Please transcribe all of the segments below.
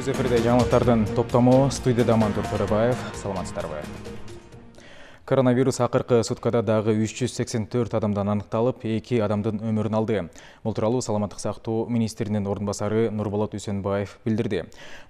Түз эфирде жаңалықтардың топтамы студияда Мантур Төребаев. Саламатсыздарбы. Коронавирус ақырқы суткада дағы 384 адамдан анықталып, 2 адамдың өмірін алды. Бұл туралы Саламаттық сақтоо министрінің орынбасары Нурболот Үсенбаев билдирди.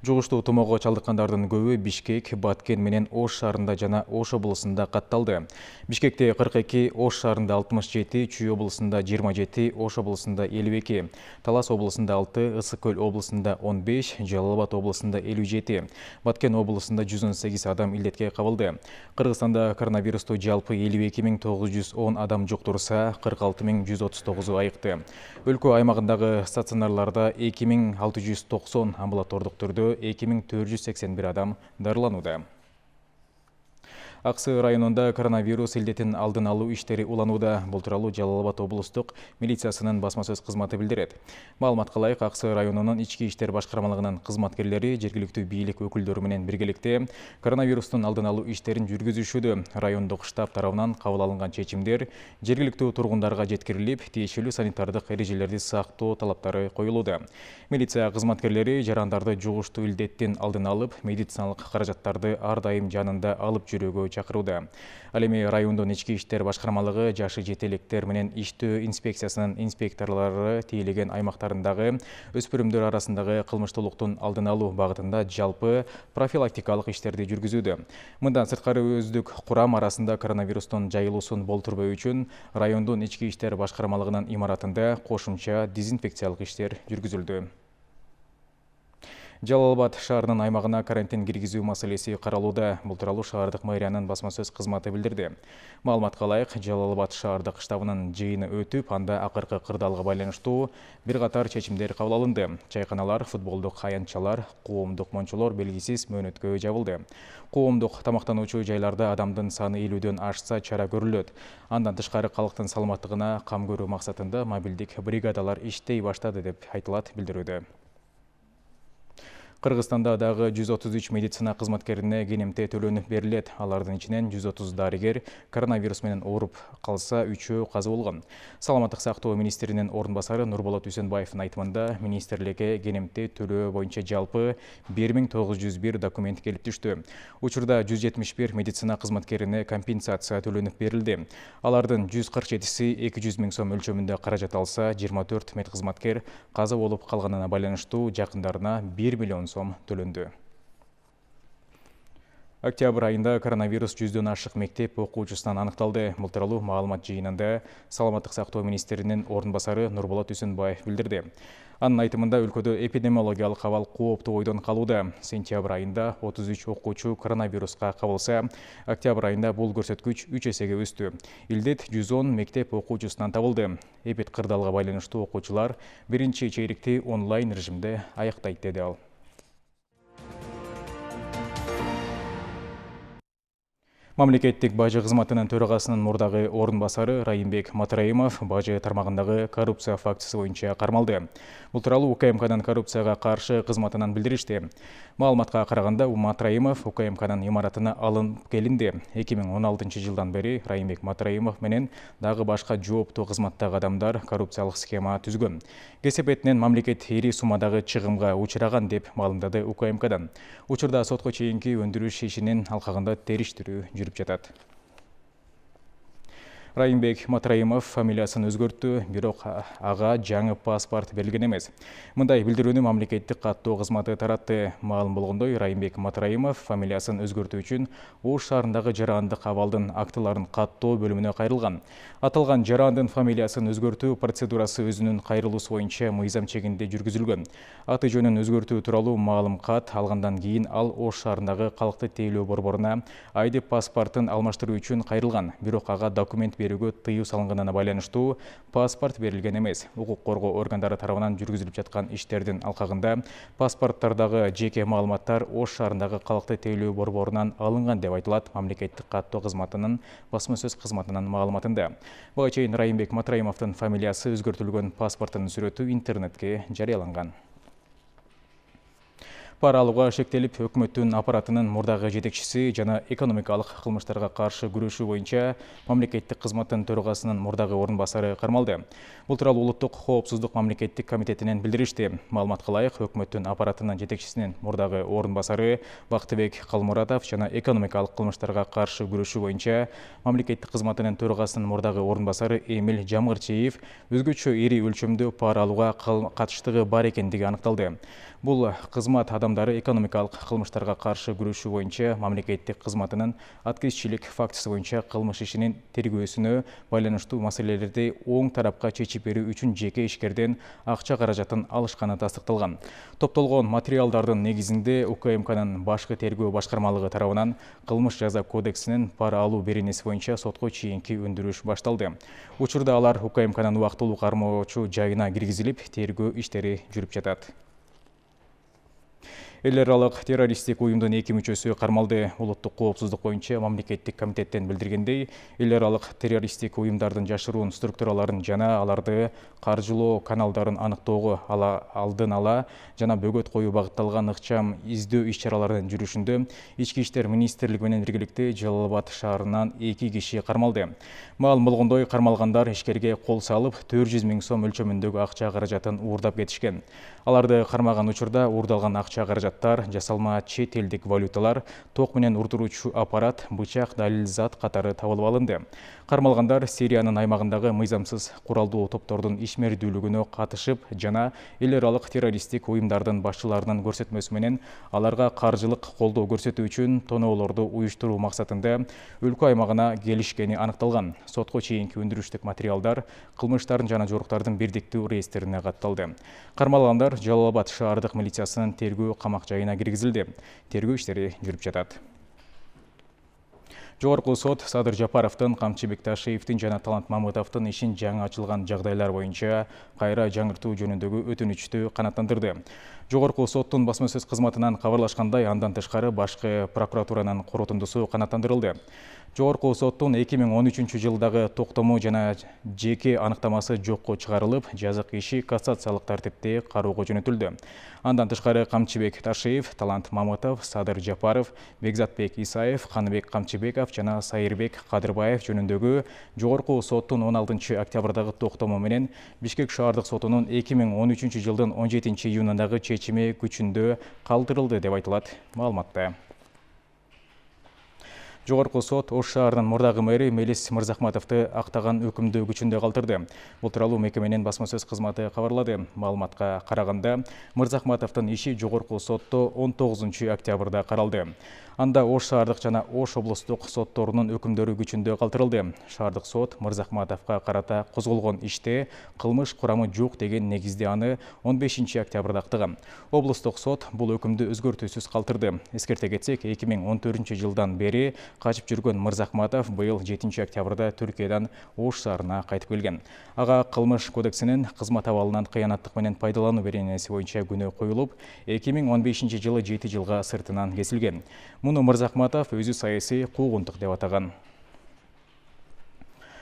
Жугуштуу тумоого чалдыккандардын көбү Бишкек, Баткен менен Ош шаарында жана Ош облусунда катталды. Бишкекте 42, Ош шаарында 67, Чүй облусунда 27, Ош облусунда 52, Талас облусунда 6, Ысык Көл облусунда 15, Жалал Абад облусунда 57, Баткен облусунда 118 адам илдетке кабылды. Кыргызстанда коронавирусту жалпы 52.910 адам жуктурса, 46.139 айыкты. Өлкө аймагындагы стационарларда 2690, амбулатордук түрдө 2481 адам дарыланууда. Аксы районунда коронавирус илдетин алдын алуу иштери уланууда. Бул тууралуу Жалал Абад облустук милициясынын басма сөз кызматы билдирет. Маалыматка ылайык, Аксы районунун ички иштер башкармалыгынын кызматкерлери жергиликтүү бийлик өкүлдөрү менен биргеликте коронавирустун алдын алуу иштерин жүргүзүшүүдө. Райондук штаб тарабынан кабыл алынган чечимдер жергиликтүү тургундарга жеткирилип, тиешелүү санитардык эрежелерди сактоо талаптары коюлууда. Милиция кызматкерлери жарандарды жугуштуу илдеттин алдын алып, медициналык каражаттарды ар дайым жанында алып жүрүүгө чакырууда. Ал эми райондун ички иштер башкармалыгы жашы жетелектер менен иштөө инспекциясынын инспекторлору тейлеген аймактарындагы өспүрүмдөр арасындагы кылмыштуулуктун алдын алуу багытында жалпы профилактикалык иштерди жүргүзүүдө. Мындан сырткары өздүк курам арасында коронавирустун жайылуусун болтурбоо үчүн райондун ички иштер башкармалыгынын имаратында кошумча дезинфекциялык иштер жүргүзүлдү. Жалал Абад шаарынын аймагына карантин киргизүү маселеси каралууда. Бул тууралуу шаардык мэриянын басма сөз кызматы билдирди. Маалыматка ылайык, Жалал Абад шаардык штабынын жыйыны өтүп, анда акыркы кырдаалга байланыштуу бир катар чечимдер кабыл алынды. Чайканалар, футболдук аянтчалар, коомдук мончолор белгисиз мөөнөткө жабылды. Коомдук тамактануучу жайларда адамдын саны 50дөн ашса чара көрүлөт. Андан тышкары калктын саламаттыгына кам көрүү максатында мобилдик бригадалар иштей баштады деп айтылат билдирүүдө. Кыргызстанда дагы 133 медицина кызматкерине кенемте төлөнүп берилет. Алардын ичинен 130 дарыгер коронавирус менен ооруп калса, 3-өө каза болгон. Саламаттык сактоо министринин орунбасары Нурболот Үсенбаевдин айтымында, министрликке кенемте төлөө боюнча жалпы 1901 документ келип түштү. Учурда 171 медицина кызматкерине компенсация төлөнүп берилди. Алардын 147си 200 000 сом өлчөмүндө каражат алса, 24 медкызматкер каза болуп калганына байланыштуу жакындарына 1 миллион сом төлөндү. Октябрь айында коронавирус 100дөн ашык мектеп окуучусунан аныкталды. Бул тууралуу маалымат жыйынында Саламаттык сактоо министринин орунбасары Нурболот Үсенбаев билдирди. Анын айтымында, өлкөдө эпидемиологиялык абал кооптуу ойдон калууда. Сентябрь айында 33 окуучу коронавируска кабылса, октябрь айында бул көрсөткүч 3 эсеге өстү. Илдет 110 мектеп окуучусунан табылды. Эпид кырдаалга байланыштуу окуучулар биринчи чейректи онлайн режимде аяктайт, деди ал. Мамлекеттик бажы кызматынын төрагасынын мурдагы орунбасары Райымбек Матраимов бажы тармагындагы коррупция фактысы боюнча кармалды. Бул тууралуу УКМКнын коррупцияга каршы кызматынан билдиришти. Маалыматка караганда, Матраимов УКМКнын имаратына алынып келинди. 2016 жылдан бери Райымбек Матраимов менен дагы башка жооптуу кызматтагы адамдар коррупциялык схема түзгөн. Кесепетинен мамлекет ири суммадагы чыгымга учураган деп маалымдады УКМКдан. Учурда сотко чейинки өндүрүш ишинин алкагында териштирүү жүрүп жатат. Райымбек Матраимов фамилиясын өзгөрттү, бирок ага жаңы паспорт берилген эмес. Мындай билдирүүнү мамлекеттик каттоо кызматы таратты. Маалым болгондой, Райымбек Матраимов фамилиясын өзгөртүү үчүн Ош шаарындагы жарандык абалдын актыларын каттоо бөлүмүнө кайрылган. Аталган жарандын фамилиясын өзгөртүү процедурасы өзүнүн кайрылуусу боюнча мыйзам чегинде жүргүзүлгөн. Аты жөнүн өзгөртүү тууралуу маалым кат алгандан кийин ал Ош шаарындагы калкты тейлөө борборуна айдып паспортун алмаштыруу үчүн кайрылган. Бирок ага документ берүүгө тыюу салынганына байланыштуу паспорт берилген эмес. Укук коргоо органдары тарабынан жүргүзүлүп жаткан иштердин алкагында паспорттардагы жеке маалыматтар Ош шаарындагы калкты тейлөө борборунан алынган деп айтылат мамлекеттик каттоо кызматынын басма сөз кызматынын маалыматында. Буга чейин Райымбек Матраимовдун фамилиясы өзгөртүлгөн паспорттун сүрөтү интернетке жарыяланган. Пара алууга шектелип, өкмөттүн аппаратынын мурдагы жетекчиси жана экономикалык кылмыштарга каршы күрөшүү боюнча мамлекеттик кызматтын төрагасынын мурдагы орун басары кармалды. Бул тууралуу Улуттук коопсуздук мамлекеттик комитетинен билдиришти. Маалыматка ылайык, өкмөттүн аппаратынын жетекчисинин мурдагы орун басары Бактыбек Калмуратов жана экономикалык кылмыштарга каршы күрөшүү боюнча мамлекеттик кызматынын төрагасынын мурдагы орун басары Эмил Жамгырчиев өзгөчө ири өлчөмдүү пара алууга катыштыгы бар экендиги аныкталды. Бул кызмат адамдары экономикалык кылмыштарга каршы күрөшүү боюнча мамлекеттик кызматынын аткезчилик фактысы боюнча кылмыш ишинин тергөөсүнө байланыштуу маселелерди оң тарапка чечип берүү үчүн жеке ишкерден акча каражатын алышканы тастыкталган. Топтолгон материалдардын негизинде УКМКнын башкы тергөө башкармалыгы тарабынан кылмыш жаза кодексинин пара алуу беренеси боюнча сотко чейинки өндүрүш башталды. Учурда алар УКМКнын убактылуу кармоочу жайына киргизилип, тергөө иштери жүрүп жатат. Эл аралык террористтик уюмдун 2 мүчөсү кармалды. Улуттук коопсуздук боюнча мамлекеттик комитеттен билдиргендей, эл аралык террористтик уюмдардын жашыруун структураларын жана аларды каржылоо каналдарын аныктоого алдын ала жана бөгөт коюу багытталган ыкчам издөө иш-чараларынын жүрүшүндө Ички иштер министрлиги менен биргеликте Жалал Абад шаарынан 2 киши кармалды. Маалым болгондой, кармалгандар ишкерге кол салып 400 000 сом өлчөмүндөгү акча каражатын уурдап кетишкен. Аларды кармаган учурда уурдалган акча каражаттар, жасалма чет элдик валюталар, ток менен урдуруучу аппарат, бычак, далил зат катары табылып алынды. Кармалгандар Сириянын аймагындагы мыйзамсыз куралдуу топтордун ишмердүүлүгүнө катышып жана эл аралык террористтик уюмдардын башчыларынын көрсөтмөсү менен аларга каржылык колдоо көрсөтүү үчүн тоноолорду уюштуруу максатында өлкө аймагына келишкени аныкталган. Сотко чейинки өндүрүштүк материалдар кылмыштардын жана жоруктардын бирдиктүү реестрине катталды. Кармалгандар Жалал Абад шаардык милициясынын тергөө камак жайына киргизилди. Тергөө иштери жүрүп жатат. Жогорку сот Садыр Жапаровдун, Камчыбек Ташиевдин жана Талант Мамытовдун ишин жаңы ачылган жагдайлар боюнча кайра жаңыртуу жөнүндөгү өтүнүчтү канааттандырды. Жогорку соттун басма сөз кызматынан кабарлашкандай, андан тышкары башкы прокуратуранын коротундусу канааттандырылды. Жогорку соттун 2013 жылдагы токтому жана жеке аныктамасы жокко чыгарылып, жазык иши кассациялык тартипте кароого жөнөтүлдү. Андан тышкары Камчыбек Ташиев, Талант Мамытов, Садыр Жапаров, Бекзатбек Исаев, Каныбек Камчыбеков жана Сайырбек Кадырбаев жөнүндөгү Жогорку соттун 16 октябрдагы токтому менен Бишкек шаардык сотунун 2013 жылдын 17 июнундагы чечими күчүндө калтырылды деп айтылат маалыматта. Жогорку сот Ош шаарынын мурдагы мэри Мелис Мырзахматовду актаган өкүмдү күчүндө калтырды. Бул тууралуу мекеменин басма сөз кызматы кабарлады. Маалыматка караганда, Мырзахматовдун иши Жогорку сотто 19 октябрда каралды. Анда Ош шаардык жана Ош облустук сотторунун өкүмдөрү күчүндө калтырылды. Шаардык сот Мырзахматовго карата козголгон иште кылмыш курамы жок деген негизде аны 15 октябрда актаган. Облустук сот бул өкүмдү өзгөртүүсүз калтырды. Эскерте кетсек, 2014 жылдан бери качып жүргөн Мырзахматов быйыл 7 октябрда Түркиядан Ош шаарына кайтып келген. Ага кылмыш кодексинин кызмат абалынан кыянаттык менен пайдалануу беренеси боюнча күнөө коюлуп, 2015 жылы 7 жылга сыртынан кесилген. Муну Мырзахматов өзү саясий куугунтук деп атаган.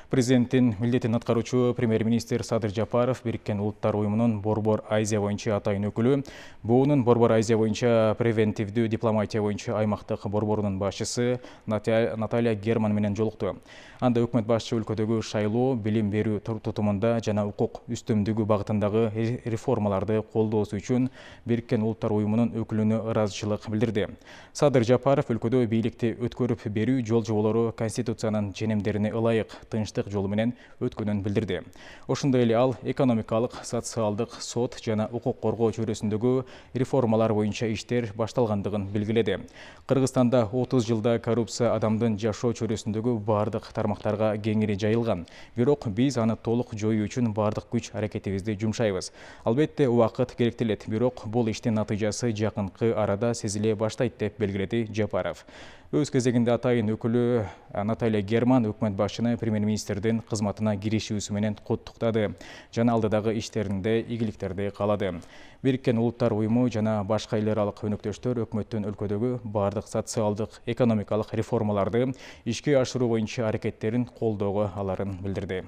Президенттин милдетин аткаруучу премьер-министр Садыр Жапаров Бириккен Улуттар уюмунун Борбор Азия боюнча атайын өкүлү, буунун Борбор Азия боюнча превентивдүү дипломатия боюнча аймактык борборунун башчысы Наталья Герман менен жолукту. Анда өкмөт башчы өлкөдөгү шайлоо, билим берүү тутумунда жана укук үстөмдүгү багытындагы реформаларды колдоосу үчүн Бириккен Улуттар уюмунун өкүлүнө ыраазычылык билдирди. Садыр Жапаров өлкөдө бийликти өткөрүп берүү жол жоболору Конституциянын ченемдерине ылайык тынчтык жолу менен өткөнүн билдирди. Ошондой эле ал экономикалык, социалдык, сот жана укук коргоо чөйрөсүндөгү реформалар боюнча иштер башталгандыгын белгиледи. Кыргызстанда 30 жылда коррупция адамдын жашоо чөйрөсүндөгү бардык тармактарга кеңири жайылган. Бирок биз аны толук жоюу үчүн бардык күч аракетибизди жумшайбыз. Албетте убакыт керектелет, бирок бул иштин натыйжасы жакынкы арада сезиле баштайт деп белгиледи Жапаров. Өз кезегинде атайын өкүлү Наталья Герман өкмөт башчыны премьер-министрдин кызматына киришүүсү менен куттуктады жана алдыдагы иштеринде ийгиликтерди каалады. Бириккен Улуттар уюму жана башка эл аралык өнөктөштөр өкмөттүн өлкөдөгү бардык социалдык, экономикалык реформаларды ишке ашыруу боюнча аракеттерин колдоого аларын билдирди.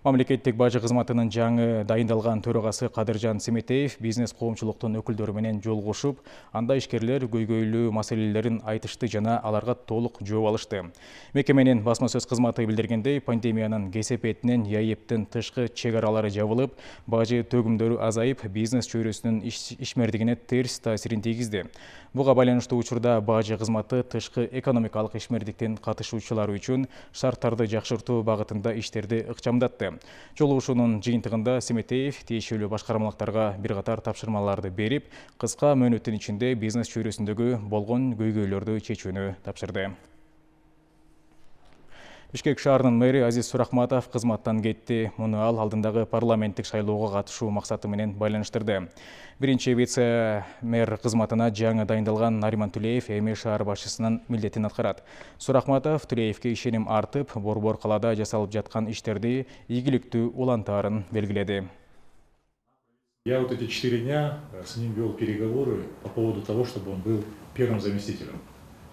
Мамлекеттик бажы кызматынын жаңы дайындалган төрагасы Кадыржан Семетеев бизнес коомчулуктун өкүлдөрү менен жолугушуп, анда ишкерлер көйгөйлүү маселелерин айтышты жана аларга толук жооп алышты. Мекеменин басма сөз кызматы билдиргендей, пандемиянын кесепетинен ЯЭПтин тышкы чек аралары жабылып, бажы төгүмдөрү азайып, бизнес чөйрөсүнүн ишмердигине терс таасирин тийгизди. Буга байланыштуу учурда бажы кызматы тышкы экономикалык ишмердиктин катышуучулары үчүн шарттарды жакшыртуу багытында иштерди ыкчамдатты. Жолугушуунун жыйынтыгында Семетеев тиешелүү башкармалыктарга бир катар тапшырмаларды берип, кыска мөөнөттүн ичинде бизнес чөйрөсүндөгү болгон көйгөйлөрдү чечүүнү тапшырды. Бишкек шаарынын мэри Азиз Сурахматов кызматтан кетти. Муну ал алдындагы парламенттик шайлоого катышуу максаты менен байланыштырды. Биринчи вице-мэр кызматына жаңы дайындалган Нариман Түлеев эми шаар башчысынын милдетин аткарат. Сурахматов Түлеевке ишеним артып, борбор калаада жасалып жаткан иштерди ийгиликтүү улантаарын белгиледи. Я вот эти 4 дня с ним вел переговоры по поводу того, чтобы он был первым заместителем.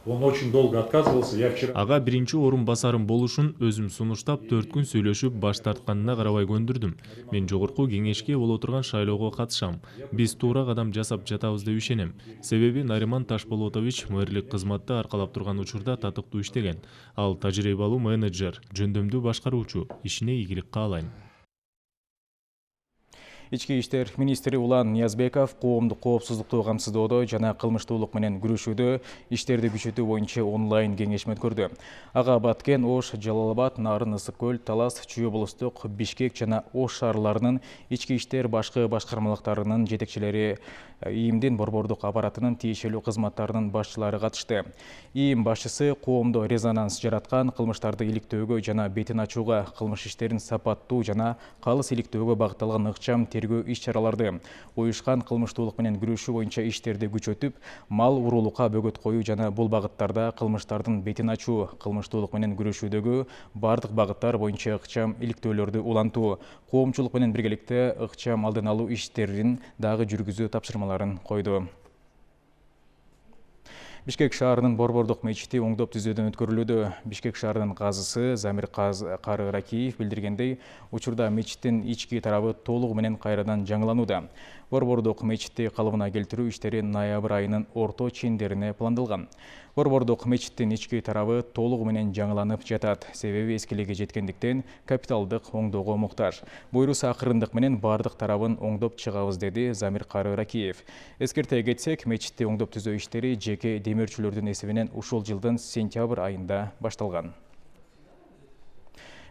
Он очень долго отказывался. Я вчера... Ага биринчи орун басарым болушун өзүм сунуштап 4 күн сүйлөшүп баш тартканына карабай көндүрдүм. Мен жогорку кеңешке боло турган шайлоого катышам. Биз туура кадам жасап жатабыз деп ишенем. Себеби Нариман Ташполотович мэрлик кызматты аркалап турган учурда татыктуу иштеген. Ал тажрыйбалуу менеджер, жөндөмдүү башкаруучу, ишине ийгилик каалайм. Ички иштер министри Улан Ниязбеков коомдук коопсуздукту камсыздоодо жана кылмыштуулук менен күрөшүүдө иштерди күчөтүү боюнча онлайн кеңешме өткөрдү. Ага Баткен, Ош, Жалал-Абад, Нарын, Ысык көл, Талас, Чүй облустук, Бишкек жана Ош шаарларынын ички иштер башкы башкармалыктарынын жетекчилери, ИИМдин борбордук аппаратынын тиешелүү кызматтарынын башчылары катышты. ИИМ башчысы коомдо резонанс жараткан кылмыштарды иликтөөгө жана бетин ачууга, кылмыш иштерин сапаттуу жана калыс иликтөөгө багытталган ыкчам тергөө иш-чараларды, уюшкан кылмыштуулук менен күрөшүү боюнча иштерди күчөтүп, мал уруулукка бөгөт коюу жана бул багыттарда кылмыштардын бетин ачуу, кылмыштуулук менен күрөшүүдөгү бардык багыттар боюнча ыкчам иликтөөлөрдү улантуу, коомчулук менен биргеликте ыкчам алдын алуу иштерин дагы жүргүзүү тапшырмаларын койду. Бишкек шаарынын борбордук мечити оңдоп түзөөдөн өткөрүлүүдө. Бишкек шаарынын казысы Замир Кары Ракиев билдиргендей, учурда мечиттин ички тарабы толугу менен кайрадан жаңыланууда. Борбордук мечитти калыбына келтирүү иштери ноябрь айынын орто чендерине пландалган. Борбордук мечиттин ички тарабы толугу менен жаңыланып жатат. Себеби эскилиги жеткендиктен капиталдык оңдоого муктаж. Буйрус акырындык менен бардык тарабын оңдоп чыгабыз, деди Замир Кары Ракиев. Эскерте кетсек, мечитти оңдоп түзөө иштери жеке демирчүлөрдүн эсебинен ушул жылдын сентябрь айында башталган.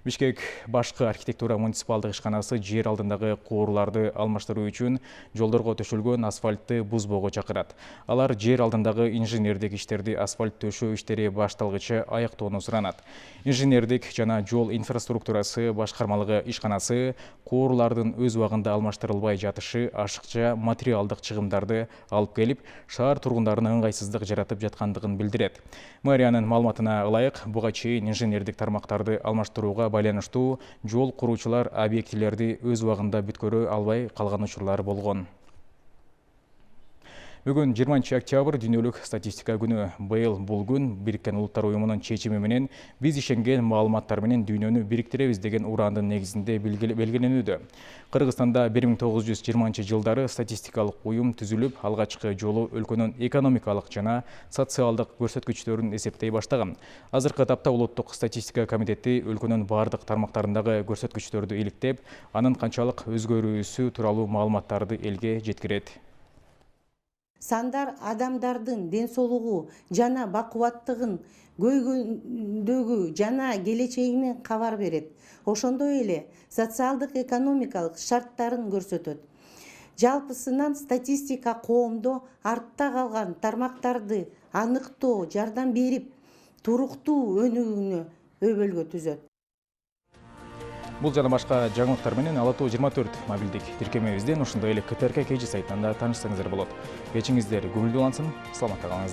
Бишкек башкы архитектура муниципалдык ишканасы жер алдындагы коорларды алмаштыруу үчүн жолдорго төшөлгөн асфальтты бузбоого чакырат. Алар жер алдындагы инженердик иштерди асфальт төшөө иштери башталгыча аяктоону суранат. Инженердик жана жол инфраструктурасы башкармалыгы ишканасы коорлардын өз убагында алмаштырылбай жатышы ашыкча материалдык чыгымдарды алып келип, шаар тургундарына ыңгайсыздык жаратып жаткандыгын билдирет. Мэриянын маалыматына ылайык, буга чейин инженердик тармактарды алмаштырууга байланыштуу жол куруучулар объектилерди өз убагында бүткөрө албай калган учурлар болгон. Бүгүн 20 октябрь дүйнөлүк статистика күнү. Быйыл бул күн Бириккен Улуттар Уюмунун чечими менен биз ишенген маалыматтар менен дүйнөнү бириктиребиз деген урандын негизинде белгиленүүдө. Кыргызстанда 1920 жылдары статистикалык уюм түзүлүп, алгачкы жолу өлкөнүн экономикалык жана социалдык көрсөткүчтөрүн эсептей баштаган. Азыркы тапта Улуттук статистика комитети өлкөнүн бардык тармактарындагы көрсөткүчтөрдү иликтеп, анын канчалык өзгөрүүсү тууралуу маалыматтарды элге жеткирет. Сандар адамдардын ден соолугу жана бакубаттыгын көйгөйдөгү жана келечегинен кабар берет. Ошондой эле социалдык экономикалык шарттарын көрсөтөт. Жалпысынан статистика коомдо артта калган тармактарды аныктоо, жардам берип, туруктуу өнүгүүнү өбөлгө түзөт. Бул жана башка жаңылыктар менен Ала Тоо 24 мобилдик тиркемебизден ошондой эле КТРК KG сайтынан да таанышсаңыздар болот. Кечиңиздер көңүлдүү улансын, саламатта калыңыздар.